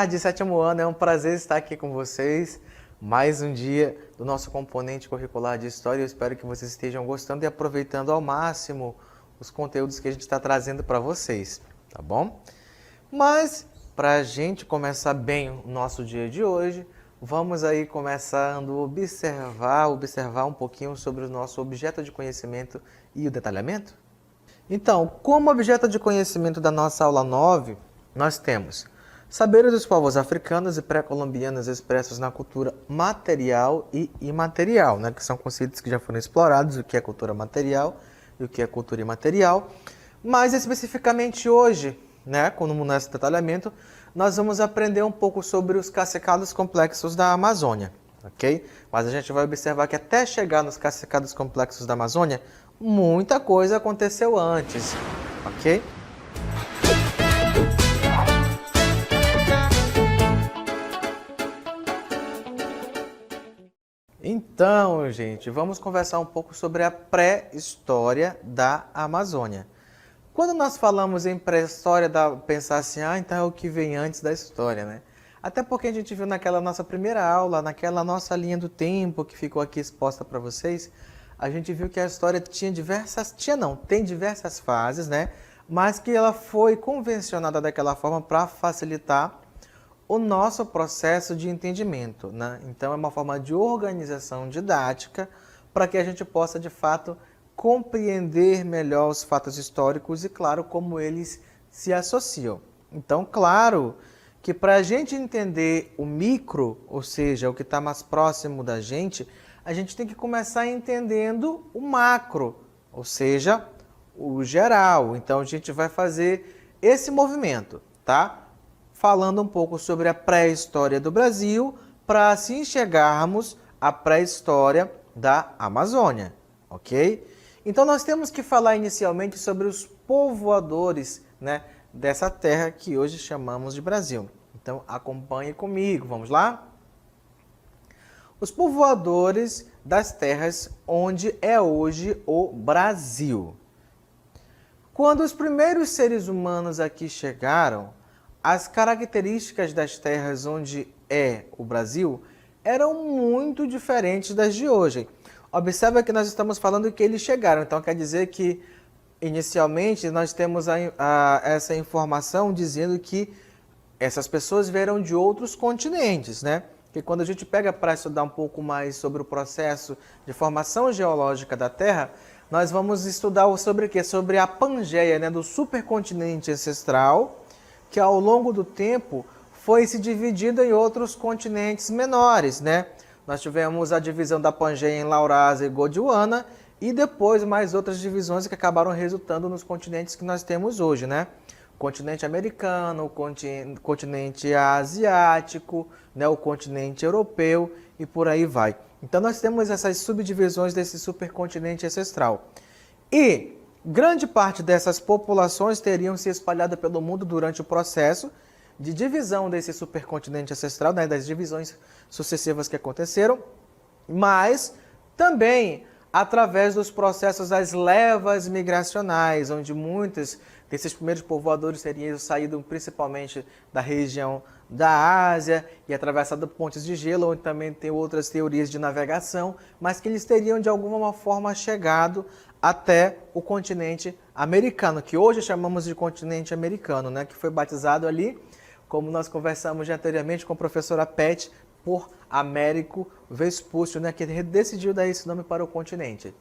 tarde, sétimo ano. É um prazer estar aqui com vocês. Mais um dia do nosso componente curricular de História. Eu espero que vocês estejam gostando e aproveitando ao máximo os conteúdos que a gente está trazendo para vocês, tá bom? Mas, para a gente começar bem o nosso dia de hoje, vamos aí começando a observar um pouquinho sobre o nosso objeto de conhecimento e o detalhamento. Então, como objeto de conhecimento da nossa aula 9, nós temos saberes dos povos africanos e pré-colombianos expressos na cultura material e imaterial, né? Que são conceitos que já foram explorados, o que é cultura material e o que é cultura imaterial. Mas especificamente hoje, né, no nosso detalhamento, nós vamos aprender um pouco sobre os cacicados complexos da Amazônia, ok? Mas a gente vai observar que até chegar nos cacicados complexos da Amazônia, muita coisa aconteceu antes, ok? Então, gente, vamos conversar um pouco sobre a pré-história da Amazônia. Quando nós falamos em pré-história, dá pra pensar assim, então é o que vem antes da história, né? Até porque a gente viu naquela nossa primeira aula, naquela nossa linha do tempo que ficou aqui exposta para vocês, a gente viu que a história tem diversas fases, né? Mas que ela foi convencionada daquela forma para facilitar o nosso processo de entendimento, né? Então é uma forma de organização didática para que a gente possa, de fato, compreender melhor os fatos históricos e, claro, como eles se associam. Então, claro que para a gente entender o micro, ou seja, o que está mais próximo da gente, a gente tem que começar entendendo o macro, ou seja, o geral. Então, a gente vai fazer esse movimento, tá? Falando um pouco sobre a pré-história do Brasil, para assim chegarmos à pré-história da Amazônia, ok? Então, nós temos que falar inicialmente sobre os povoadores, né, dessa terra que hoje chamamos de Brasil. Então, acompanhe comigo, vamos lá? Os povoadores das terras onde é hoje o Brasil. Quando os primeiros seres humanos aqui chegaram, as características das terras onde é o Brasil eram muito diferentes das de hoje. Observa que nós estamos falando que eles chegaram, então quer dizer que inicialmente nós temos essa informação dizendo que essas pessoas vieram de outros continentes, né? Que quando a gente pega para estudar um pouco mais sobre o processo de formação geológica da Terra, nós vamos estudar sobre o quê? Sobre a Pangeia, né? Do supercontinente ancestral, que ao longo do tempo foi se dividindo em outros continentes menores, né? Nós tivemos a divisão da Pangeia em Laurásia e Gondwana e depois mais outras divisões que acabaram resultando nos continentes que nós temos hoje, né? O continente americano, o continente asiático, né? O continente europeu e por aí vai. Então nós temos essas subdivisões desse supercontinente ancestral. E grande parte dessas populações teriam se espalhado pelo mundo durante o processo de divisão desse supercontinente ancestral, né, das divisões sucessivas que aconteceram, mas também através dos processos das levas migracionais, onde muitos desses primeiros povoadores teriam saído principalmente da região da Ásia e atravessado pontes de gelo, onde também tem outras teorias de navegação, mas que eles teriam de alguma forma chegado até o continente americano, que hoje chamamos de continente americano, né, que foi batizado ali, como nós conversamos anteriormente com a professora Pet, por Américo Vespúcio, né, que decidiu dar esse nome para o continente.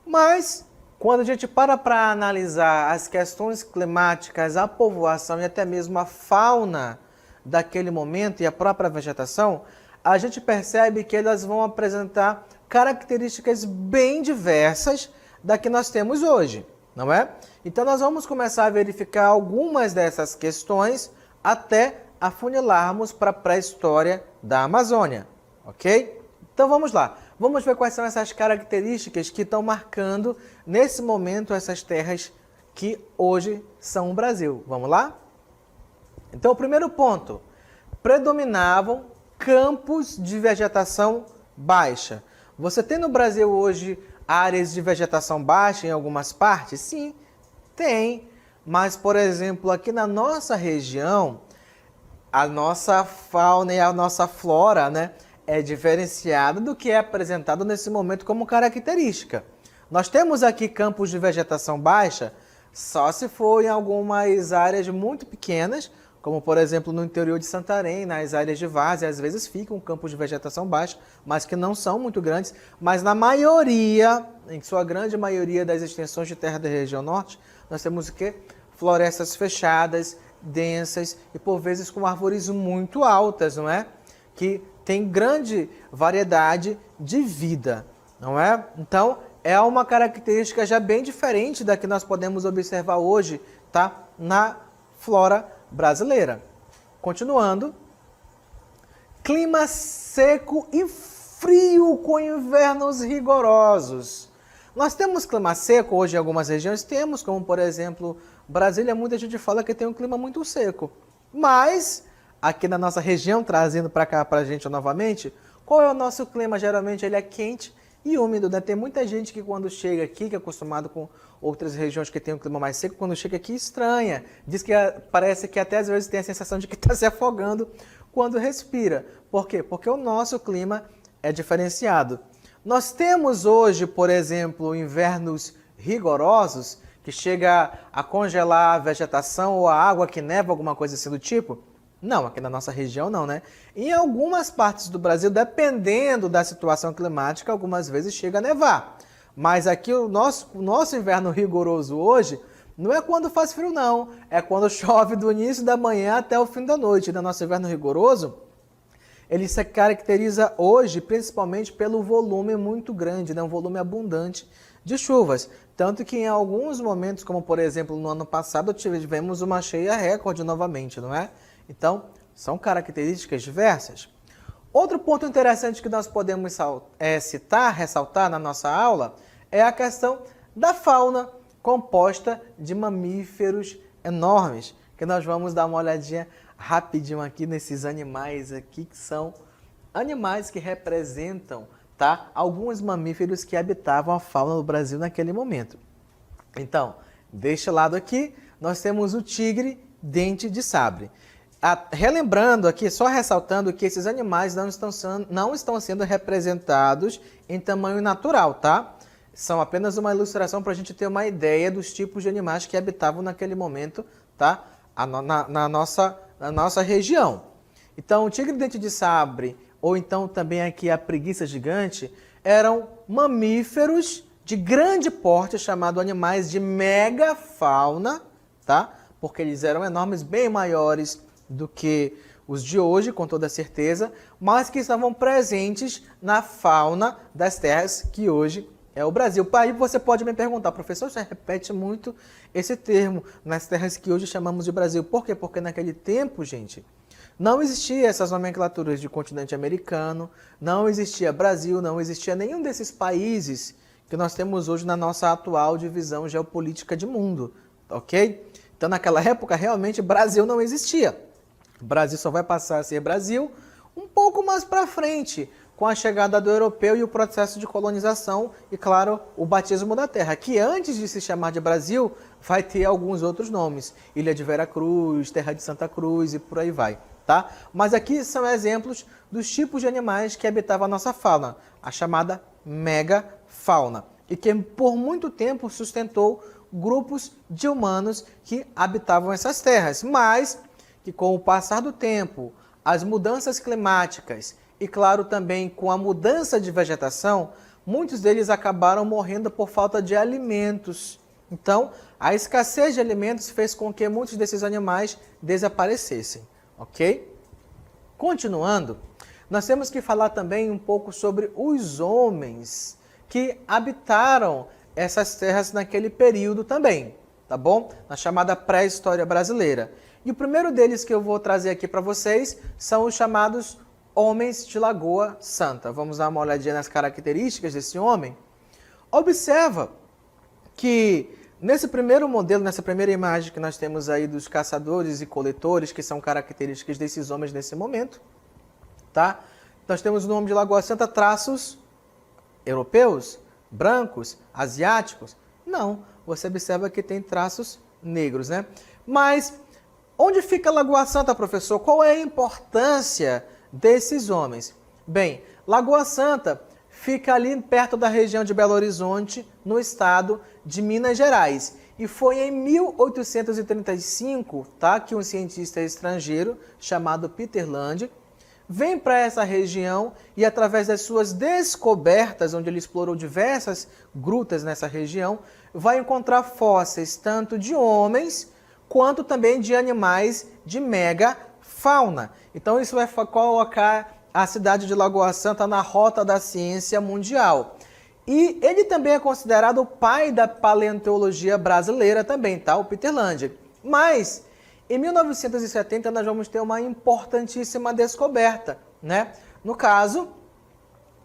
Mas, quando a gente para analisar as questões climáticas, a povoação e até mesmo a fauna daquele momento e a própria vegetação, a gente percebe que elas vão apresentar características bem diversas da que nós temos hoje, não é? Então, nós vamos começar a verificar algumas dessas questões até afunilarmos para a pré-história da Amazônia, ok? Então vamos lá, vamos ver quais são essas características que estão marcando nesse momento essas terras que hoje são o Brasil. Vamos lá? Então o primeiro ponto, predominavam campos de vegetação baixa. Você tem no Brasil hoje áreas de vegetação baixa em algumas partes? Sim, tem. Mas, por exemplo, aqui na nossa região, a nossa fauna e a nossa flora, né, é diferenciada do que é apresentado nesse momento como característica. Nós temos aqui campos de vegetação baixa, só se for em algumas áreas muito pequenas, como por exemplo no interior de Santarém, nas áreas de várzea, às vezes ficam campos de vegetação baixa, mas que não são muito grandes, mas na maioria, em sua grande maioria das extensões de terra da região norte, nós temos o quê? Florestas fechadas, densas e por vezes com árvores muito altas, não é? Que tem grande variedade de vida, não é? Então, é uma característica já bem diferente da que nós podemos observar hoje, tá? Na flora brasileira. Continuando, clima seco e frio com invernos rigorosos. Nós temos clima seco hoje em algumas regiões, temos, como por exemplo, Brasília, muita gente fala que tem um clima muito seco. Mas, aqui na nossa região, trazendo para cá para a gente novamente, qual é o nosso clima? Geralmente ele é quente e úmido, né? Tem muita gente que quando chega aqui, que é acostumado com outras regiões que tem um clima mais seco, quando chega aqui estranha. Diz que parece que até às vezes tem a sensação de que está se afogando quando respira. Por quê? Porque o nosso clima é diferenciado. Nós temos hoje, por exemplo, invernos rigorosos, que chega a congelar a vegetação ou a água que neva, alguma coisa assim do tipo? Não, aqui na nossa região não, né? Em algumas partes do Brasil, dependendo da situação climática, algumas vezes chega a nevar. Mas aqui o nosso inverno rigoroso hoje não é quando faz frio, não. É quando chove do início da manhã até o fim da noite. No nosso inverno rigoroso, ele se caracteriza hoje principalmente pelo volume muito grande, né? Um volume abundante de chuvas. Tanto que em alguns momentos, como por exemplo no ano passado, tivemos uma cheia recorde novamente, não é? Então, são características diversas. Outro ponto interessante que nós podemos ressaltar na nossa aula, é a questão da fauna composta de mamíferos enormes, que nós vamos dar uma olhadinha rapidinho aqui nesses animais aqui, que são animais que representam, tá, alguns mamíferos que habitavam a fauna do Brasil naquele momento. Então, deste lado aqui, nós temos o tigre dente de sabre. Relembrando aqui, só ressaltando que esses animais não estão sendo representados em tamanho natural, tá? São apenas uma ilustração para a gente ter uma ideia dos tipos de animais que habitavam naquele momento, tá? Na nossa região. Então, o tigre dente de sabre, ou então também aqui a preguiça gigante, eram mamíferos de grande porte, chamados animais de megafauna, tá? Porque eles eram enormes, bem maiores do que os de hoje, com toda certeza, mas que estavam presentes na fauna das terras que hoje é o Brasil. Aí você pode me perguntar, professor, você repete muito esse termo, nas terras que hoje chamamos de Brasil. Por quê? Porque naquele tempo, gente, não existia essas nomenclaturas de continente americano, não existia Brasil, não existia nenhum desses países que nós temos hoje na nossa atual divisão geopolítica de mundo, ok? Então, naquela época, realmente, Brasil não existia. O Brasil só vai passar a ser Brasil um pouco mais para frente, com a chegada do europeu e o processo de colonização e, claro, o batismo da terra, que antes de se chamar de Brasil, vai ter alguns outros nomes. Ilha de Vera Cruz, Terra de Santa Cruz e por aí vai, tá? Mas aqui são exemplos dos tipos de animais que habitavam a nossa fauna, a chamada megafauna, e que por muito tempo sustentou grupos de humanos que habitavam essas terras, mas que com o passar do tempo, as mudanças climáticas e, claro, também com a mudança de vegetação, muitos deles acabaram morrendo por falta de alimentos. Então, a escassez de alimentos fez com que muitos desses animais desaparecessem, ok? Continuando, nós temos que falar também um pouco sobre os homens que habitaram essas terras naquele período também, tá bom? Na chamada pré-história brasileira. E o primeiro deles que eu vou trazer aqui para vocês são os chamados homens de Lagoa Santa. Vamos dar uma olhadinha nas características desse homem. Observa que nesse primeiro modelo, nessa primeira imagem que nós temos aí dos caçadores e coletores, que são características desses homens nesse momento, tá? Nós temos no homem de Lagoa Santa traços europeus, brancos, asiáticos. Não, você observa que tem traços negros, né? Mas Onde fica Lagoa Santa, professor? Qual é a importância desses homens? Bem, Lagoa Santa fica ali perto da região de Belo Horizonte, no estado de Minas Gerais. E foi em 1835, tá, que um cientista estrangeiro chamado Peter Land vem para essa região e, através das suas descobertas, onde ele explorou diversas grutas nessa região, vai encontrar fósseis tanto de homens quanto também de animais de megafauna. Então isso vai colocar a cidade de Lagoa Santa na rota da ciência mundial. E ele também é considerado o pai da paleontologia brasileira também, tá? O Peter Land. Mas em 1970 nós vamos ter uma importantíssima descoberta, né? No caso,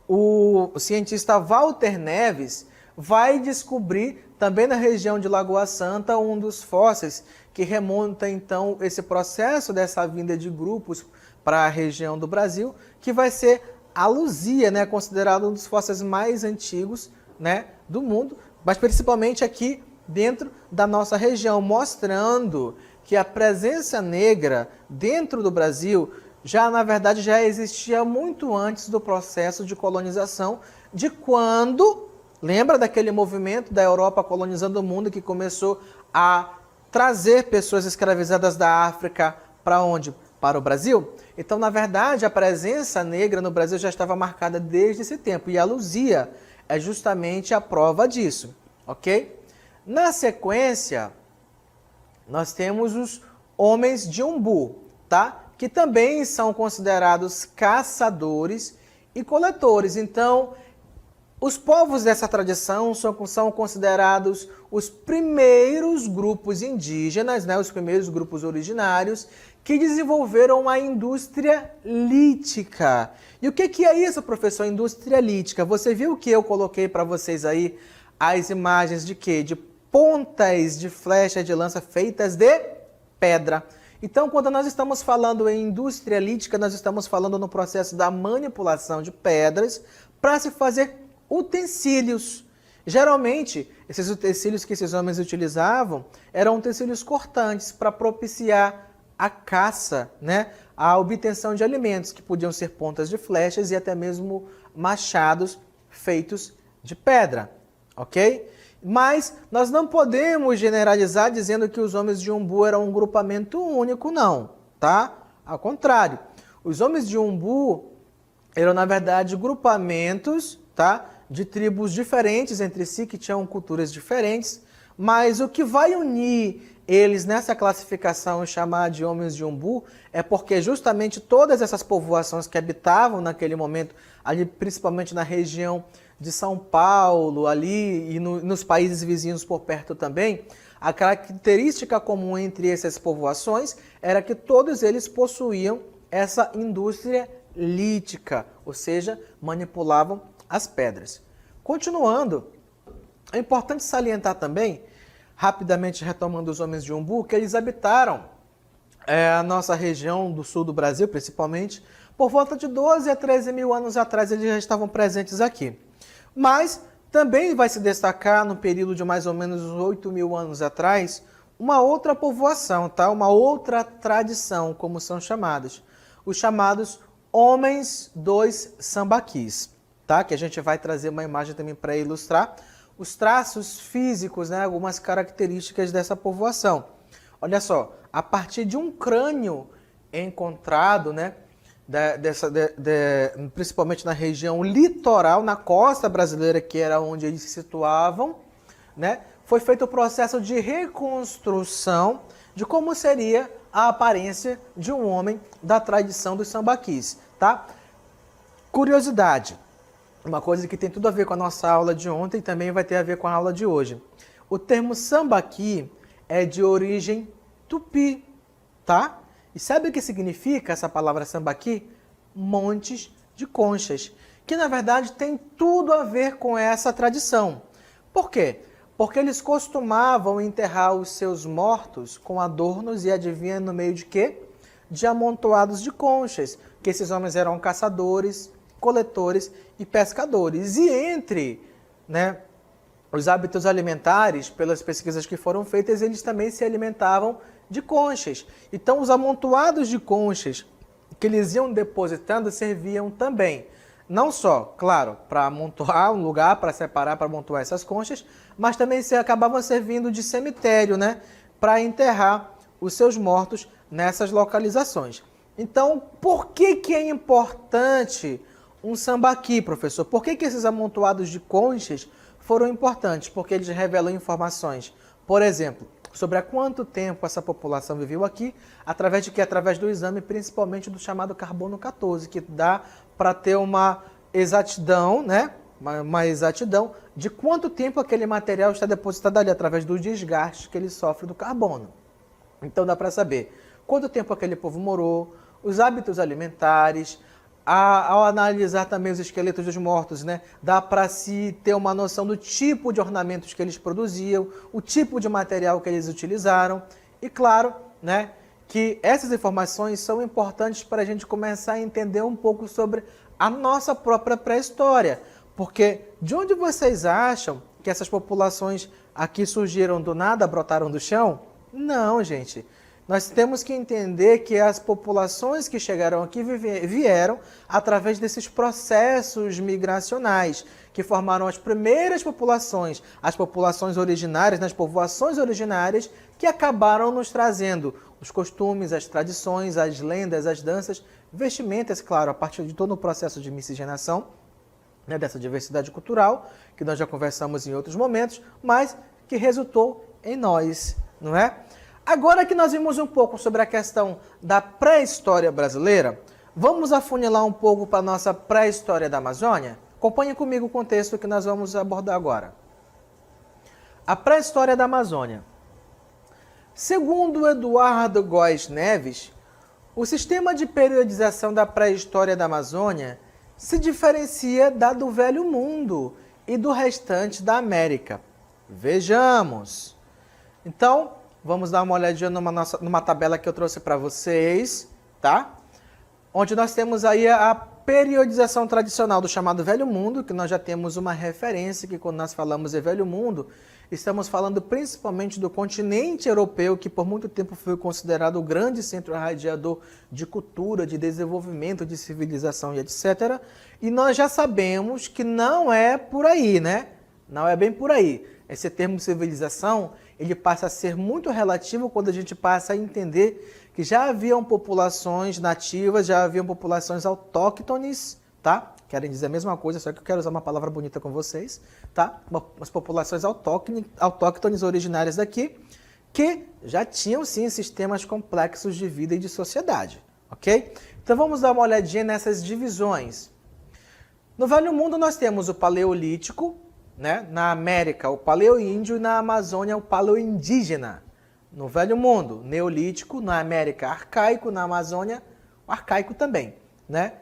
o cientista Walter Neves vai descobrir também na região de Lagoa Santa um dos fósseis que remonta então esse processo dessa vinda de grupos para a região do Brasil, que vai ser a Luzia, né, considerado um dos fósseis mais antigos, né, do mundo, mas principalmente aqui dentro da nossa região, mostrando que a presença negra dentro do Brasil já, na verdade, já existia muito antes do processo de colonização, de quando, lembra daquele movimento da Europa colonizando o mundo que começou a trazer pessoas escravizadas da África para onde? Para o Brasil? Então, na verdade, a presença negra no Brasil já estava marcada desde esse tempo. E a Luzia é justamente a prova disso, ok? Na sequência, nós temos os homens de Umbu, tá? Que também são considerados caçadores e coletores. Então, os povos dessa tradição são considerados os primeiros grupos indígenas, né? Os primeiros grupos originários que desenvolveram a indústria lítica. E o que é isso, professor? Indústria lítica. Você viu que eu coloquei para vocês aí as imagens de quê? De pontas de flecha de lança feitas de pedra. Então, quando nós estamos falando em indústria lítica, nós estamos falando no processo da manipulação de pedras para se fazer utensílios. Geralmente, esses utensílios que esses homens utilizavam eram utensílios cortantes para propiciar a caça, né? A obtenção de alimentos, que podiam ser pontas de flechas e até mesmo machados feitos de pedra, ok? Mas nós não podemos generalizar dizendo que os homens de Umbu eram um grupamento único, não, tá? Ao contrário, os homens de Umbu eram, na verdade, grupamentos, tá? De tribos diferentes entre si, que tinham culturas diferentes, mas o que vai unir eles nessa classificação chamada de homens de Umbu é porque justamente todas essas povoações que habitavam naquele momento, ali principalmente na região de São Paulo, ali e nos países vizinhos por perto também, a característica comum entre essas povoações era que todos eles possuíam essa indústria lítica, ou seja, manipulavam as pedras. Continuando, é importante salientar também, rapidamente retomando os homens de Umbu, que eles habitaram a nossa região do sul do Brasil, principalmente, por volta de 12 a 13 mil anos atrás, eles já estavam presentes aqui. Mas também vai se destacar, no período de mais ou menos 8 mil anos atrás, uma outra povoação, tá? Uma outra tradição, como são chamados. Os chamados Homens dos Sambaquis, tá? Que a gente vai trazer uma imagem também para ilustrar os traços físicos, né? Algumas características dessa povoação. Olha só, a partir de um crânio encontrado, né? Principalmente na região litoral, na costa brasileira, que era onde eles se situavam, né? Foi feito o processo de reconstrução de como seria a aparência de um homem da tradição dos sambaquis, tá? Curiosidade, uma coisa que tem tudo a ver com a nossa aula de ontem e também vai ter a ver com a aula de hoje. O termo sambaqui é de origem tupi, tá? E sabe o que significa essa palavra sambaqui? Montes de conchas, que na verdade tem tudo a ver com essa tradição. Por quê? Porque eles costumavam enterrar os seus mortos com adornos e adivinha no meio de quê? De amontoados de conchas, que esses homens eram caçadores, coletores e pescadores. E entre, né, os hábitos alimentares, pelas pesquisas que foram feitas, eles também se alimentavam de conchas. Então, os amontoados de conchas que eles iam depositando serviam também, não só, claro, para amontoar um lugar, para separar, para amontoar essas conchas, mas também acabavam servindo de cemitério, né, para enterrar os seus mortos nessas localizações. Então, por que que é importante um sambaqui, professor? Por que que esses amontoados de conchas foram importantes? Porque eles revelam informações, por exemplo, sobre há quanto tempo essa população viveu aqui, através de quê? Através do exame, principalmente do chamado carbono 14, que dá para ter uma exatidão, né? Uma exatidão de quanto tempo aquele material está depositado ali, através do desgaste que ele sofre do carbono. Então dá para saber quanto tempo aquele povo morou, os hábitos alimentares. Ao analisar também os esqueletos dos mortos, né, dá para se ter uma noção do tipo de ornamentos que eles produziam, o tipo de material que eles utilizaram. E claro, né, que essas informações são importantes para a gente começar a entender um pouco sobre a nossa própria pré-história. Porque de onde vocês acham que essas populações aqui surgiram do nada, brotaram do chão? Não, gente. Nós temos que entender que as populações que chegaram aqui vieram através desses processos migracionais, que formaram as primeiras populações, as populações originárias, nas povoações originárias, que acabaram nos trazendo os costumes, as tradições, as lendas, as danças, vestimentas, claro, a partir de todo o processo de miscigenação, né, dessa diversidade cultural, que nós já conversamos em outros momentos, mas que resultou em nós, não é? Agora que nós vimos um pouco sobre a questão da pré-história brasileira, vamos afunilar um pouco para a nossa pré-história da Amazônia? Acompanhe comigo o contexto que nós vamos abordar agora. A pré-história da Amazônia. Segundo Eduardo Góes Neves, o sistema de periodização da pré-história da Amazônia se diferencia da do Velho Mundo e do restante da América. Vejamos. Então, vamos dar uma olhadinha numa tabela que eu trouxe para vocês, tá? Onde nós temos aí a periodização tradicional do chamado Velho Mundo, que nós já temos uma referência, que quando nós falamos em Velho Mundo, estamos falando principalmente do continente europeu, que por muito tempo foi considerado o grande centro irradiador de cultura, de desenvolvimento, de civilização e etc. E nós já sabemos que não é por aí, né? Não é bem por aí. Esse termo civilização, ele passa a ser muito relativo quando a gente passa a entender que já haviam populações nativas, já haviam populações autóctones, tá? Querem dizer a mesma coisa, só que eu quero usar uma palavra bonita com vocês, tá? As populações autóctones originárias daqui, que já tinham sim sistemas complexos de vida e de sociedade, ok? Então vamos dar uma olhadinha nessas divisões. No Velho Mundo nós temos o Paleolítico, né? Na América o Paleoíndio e na Amazônia o Paleoindígena. No Velho Mundo, Neolítico, na América Arcaico, na Amazônia o Arcaico também, né?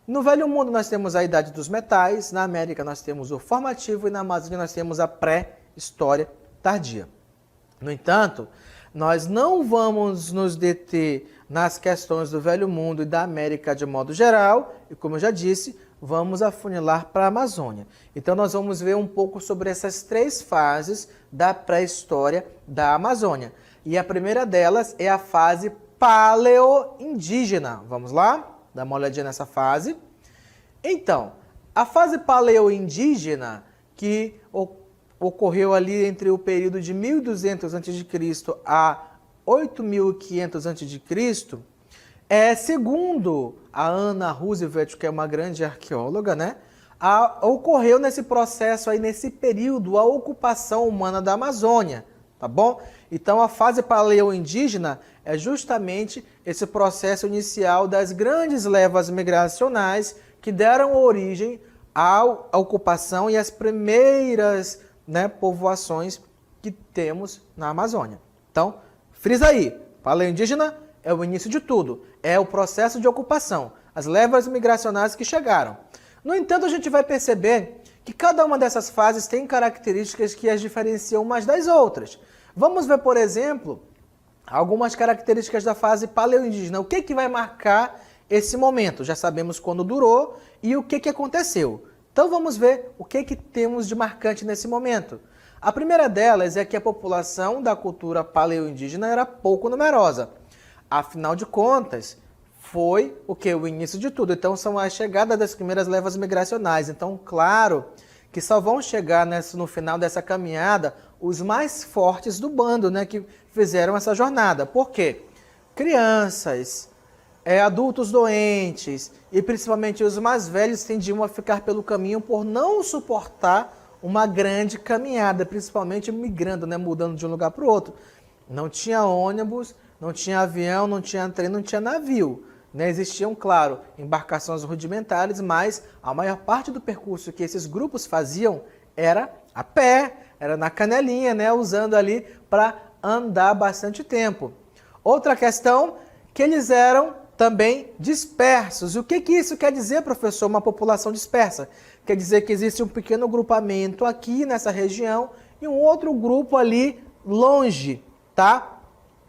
No Velho Mundo nós temos a Idade dos Metais, na América nós temos o Formativo e na Amazônia nós temos a Pré-História Tardia. No entanto, nós não vamos nos deter nas questões do Velho Mundo e da América de modo geral, e como eu já disse, vamos afunilar para a Amazônia. Então nós vamos ver um pouco sobre essas três fases da pré-história da Amazônia. E a primeira delas é a fase paleoindígena. Vamos lá? Dá uma olhadinha nessa fase. Então, a fase paleoindígena, que ocorreu ali entre o período de 1200 a.C. a 8500 a.C., segundo a Anna Roosevelt, que é uma grande arqueóloga, né? Ocorreu nesse processo aí, nesse período, a ocupação humana da Amazônia, tá bom? Então a fase paleoindígena é justamente esse processo inicial das grandes levas migracionais que deram origem à ocupação e às primeiras, né, povoações que temos na Amazônia. Então, frisa aí, paleoindígena é o início de tudo, é o processo de ocupação, as levas migracionais que chegaram. No entanto, a gente vai perceber que cada uma dessas fases tem características que as diferenciam umas das outras. Vamos ver, por exemplo, algumas características da fase paleoindígena. O que vai marcar esse momento? Já sabemos quando durou e o que aconteceu. Então vamos ver o que temos de marcante nesse momento. A primeira delas é que a população da cultura paleoindígena era pouco numerosa. Afinal de contas, foi o que? O início de tudo. Então, são a chegada das primeiras levas migracionais. Então, claro que só vão chegar no final dessa caminhada os mais fortes do bando, né, que fizeram essa jornada. Por quê? Crianças, adultos doentes e principalmente os mais velhos tendiam a ficar pelo caminho por não suportar uma grande caminhada, principalmente migrando, né, mudando de um lugar para o outro. Não tinha ônibus, não tinha avião, não tinha trem, não tinha navio. Né? Existiam, claro, embarcações rudimentares, mas a maior parte do percurso que esses grupos faziam era a pé, era na canelinha, né? Usando ali para andar bastante tempo. Outra questão, que eles eram também dispersos. E o que isso quer dizer, professor, uma população dispersa? Quer dizer que existe um pequeno grupamento aqui nessa região e um outro grupo ali longe, tá?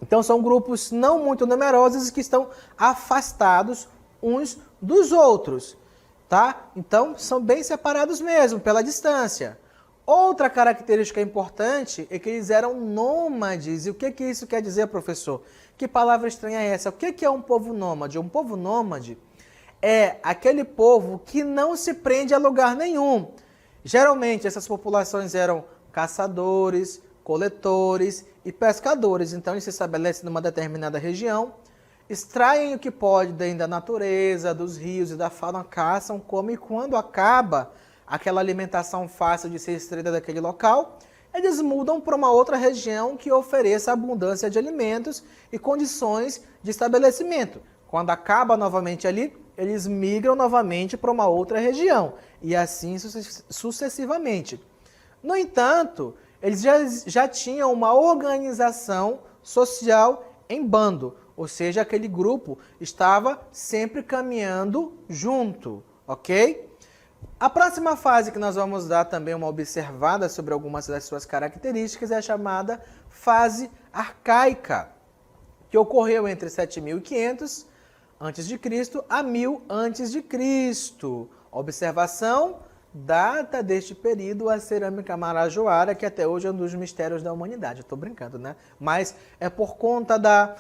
Então são grupos não muito numerosos que estão afastados uns dos outros, tá? Então são bem separados mesmo pela distância. Outra característica importante é que eles eram nômades. E o que isso quer dizer, professor? Que palavra estranha é essa? O que é um povo nômade? Um povo nômade é aquele povo que não se prende a lugar nenhum. Geralmente essas populações eram caçadores, coletores e pescadores. Então eles se estabelecem numa determinada região, extraem o que pode dentro da natureza, dos rios e da fauna, caçam, comem, e quando acaba aquela alimentação fácil de ser extraída daquele local, eles mudam para uma outra região que ofereça abundância de alimentos e condições de estabelecimento. Quando acaba novamente ali, eles migram novamente para uma outra região e assim sucessivamente. No entanto, eles já tinham uma organização social em bando, ou seja, aquele grupo estava sempre caminhando junto, ok? A próxima fase que nós vamos dar também uma observada sobre algumas das suas características é a chamada fase arcaica, que ocorreu entre 7.500 a.C. a 1000 a.C. Observação: data deste período a cerâmica marajoara, que até hoje é um dos mistérios da humanidade. Eu estou brincando, né? Mas é por conta da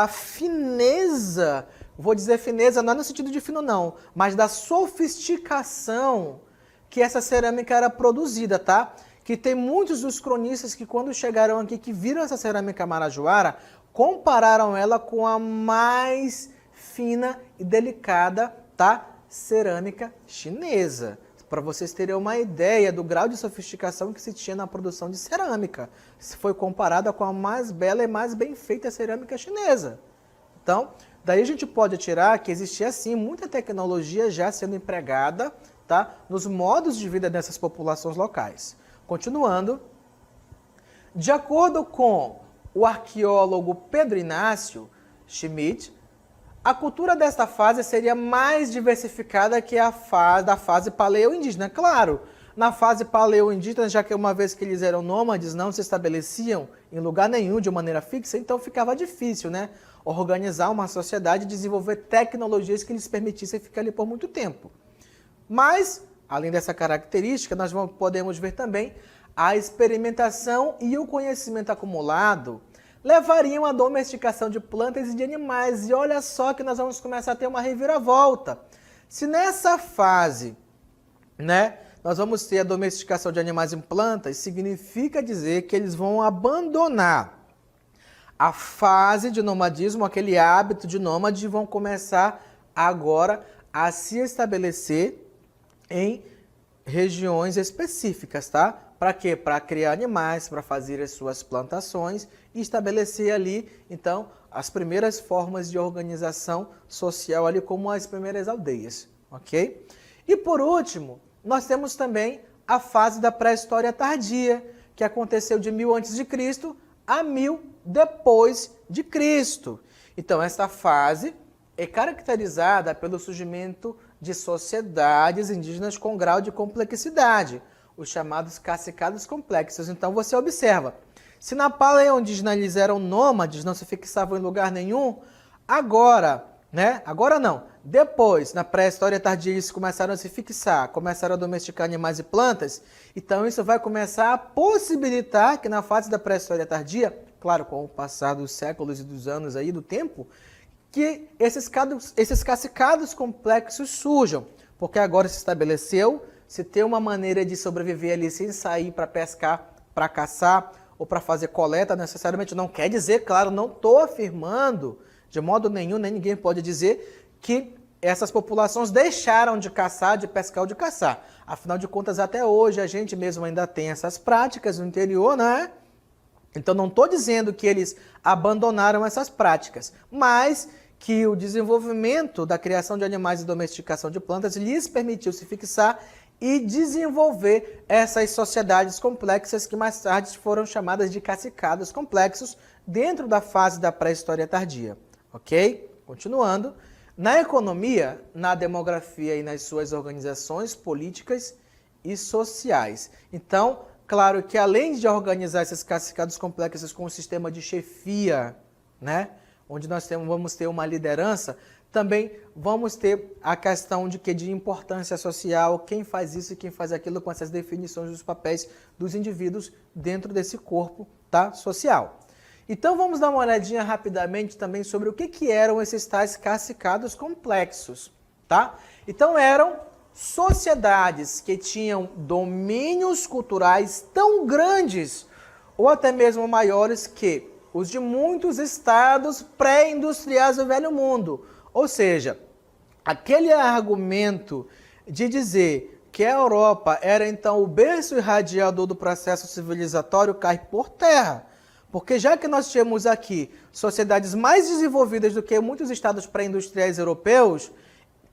fineza, vou dizer fineza não é no sentido de fino não, mas da sofisticação que essa cerâmica era produzida, tá? Que tem muitos dos cronistas que quando chegaram aqui, que viram essa cerâmica marajoara, compararam ela com a mais fina e delicada, tá? Cerâmica chinesa, para vocês terem uma ideia do grau de sofisticação que se tinha na produção de cerâmica. Foi comparada com a mais bela e mais bem feita cerâmica chinesa. Então, daí a gente pode tirar que existia sim muita tecnologia já sendo empregada, tá, nos modos de vida dessas populações locais. Continuando, de acordo com o arqueólogo Pedro Inácio Schmidt, a cultura desta fase seria mais diversificada que a da fase paleoindígena. Claro, na fase paleoindígena, já que uma vez que eles eram nômades, não se estabeleciam em lugar nenhum de maneira fixa, então ficava difícil, né, organizar uma sociedade e desenvolver tecnologias que lhes permitissem ficar ali por muito tempo. Mas, além dessa característica, nós podemos ver também a experimentação e o conhecimento acumulado levariam à domesticação de plantas e de animais. E olha só que nós vamos começar a ter uma reviravolta. Se nessa fase, né, nós vamos ter a domesticação de animais e plantas, significa dizer que eles vão abandonar a fase de nomadismo, aquele hábito de nômade, vão começar agora a se estabelecer em regiões específicas, tá? Para quê? Para criar animais, para fazer as suas plantações e estabelecer ali, então, as primeiras formas de organização social ali, como as primeiras aldeias, ok? E por último, nós temos também a fase da pré-história tardia, que aconteceu de 1000 a.C. a 1000 depois de Cristo. Então, esta fase é caracterizada pelo surgimento de sociedades indígenas com grau de complexidade, os chamados cacicados complexos. Então você observa, se na paleoindígena eles eram nômades, não se fixavam em lugar nenhum, agora né? Agora não. Depois, na pré-história tardia, eles começaram a se fixar, começaram a domesticar animais e plantas. Então, isso vai começar a possibilitar que na fase da pré-história tardia, claro, com o passar dos séculos e dos anos aí, do tempo, que esses cacicados complexos surjam. Porque agora se estabeleceu, se tem uma maneira de sobreviver ali sem sair para pescar, para caçar ou para fazer coleta necessariamente. Não quer dizer, claro, não estou afirmando de modo nenhum, nem ninguém pode dizer que essas populações deixaram de caçar, de pescar ou de caçar. Afinal de contas, até hoje a gente mesmo ainda tem essas práticas no interior, né? Então não estou dizendo que eles abandonaram essas práticas, mas que o desenvolvimento da criação de animais e domesticação de plantas lhes permitiu se fixar e desenvolver essas sociedades complexas que mais tarde foram chamadas de cacicados complexos dentro da fase da pré-história tardia. Ok? Continuando. Na economia, na demografia e nas suas organizações políticas e sociais. Então, claro que além de organizar esses cacicados complexos com um sistema de chefia, né, onde nós vamos ter uma liderança, também vamos ter a questão de importância social, quem faz isso e quem faz aquilo, com essas definições dos papéis dos indivíduos dentro desse corpo, tá, social. Então vamos dar uma olhadinha rapidamente também sobre o que eram esses tais cacicados complexos, tá? Então eram sociedades que tinham domínios culturais tão grandes ou até mesmo maiores que os de muitos estados pré-industriais do Velho Mundo. Ou seja, aquele argumento de dizer que a Europa era então o berço irradiador do processo civilizatório cai por terra. Porque já que nós temos aqui sociedades mais desenvolvidas do que muitos estados pré-industriais europeus,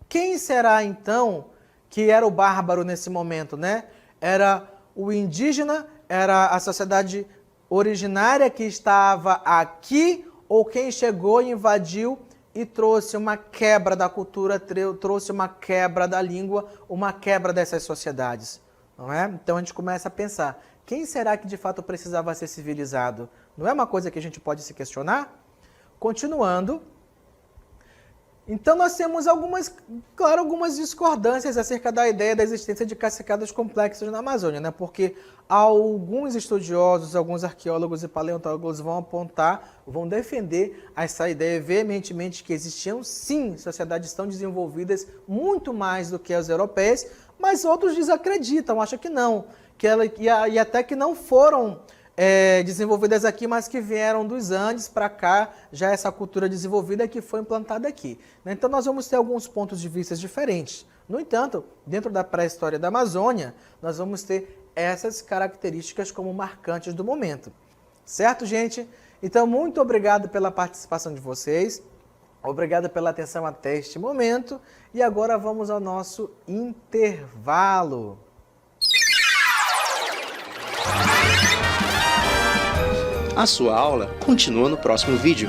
quem será então que era o bárbaro nesse momento, né? Era o indígena, era a sociedade originária que estava aqui, ou quem chegou e invadiu e trouxe uma quebra da cultura, trouxe uma quebra da língua, uma quebra dessas sociedades, não é? Então a gente começa a pensar, quem será que de fato precisava ser civilizado? Não é uma coisa que a gente pode se questionar? Continuando, então nós temos algumas discordâncias acerca da ideia da existência de cacicados complexos na Amazônia, né? Porque alguns estudiosos, alguns arqueólogos e paleontólogos vão apontar, vão defender essa ideia veementemente que existiam sim sociedades tão desenvolvidas, muito mais do que as europeias, mas outros desacreditam, acham que não, e até que não foram desenvolvidas aqui, mas que vieram dos Andes para cá, já essa cultura desenvolvida que foi implantada aqui. Então nós vamos ter alguns pontos de vista diferentes. No entanto, dentro da pré-história da Amazônia, nós vamos ter essas características como marcantes do momento. Certo, gente? Então, muito obrigado pela participação de vocês. Obrigado pela atenção até este momento. E agora vamos ao nosso intervalo. A sua aula continua no próximo vídeo.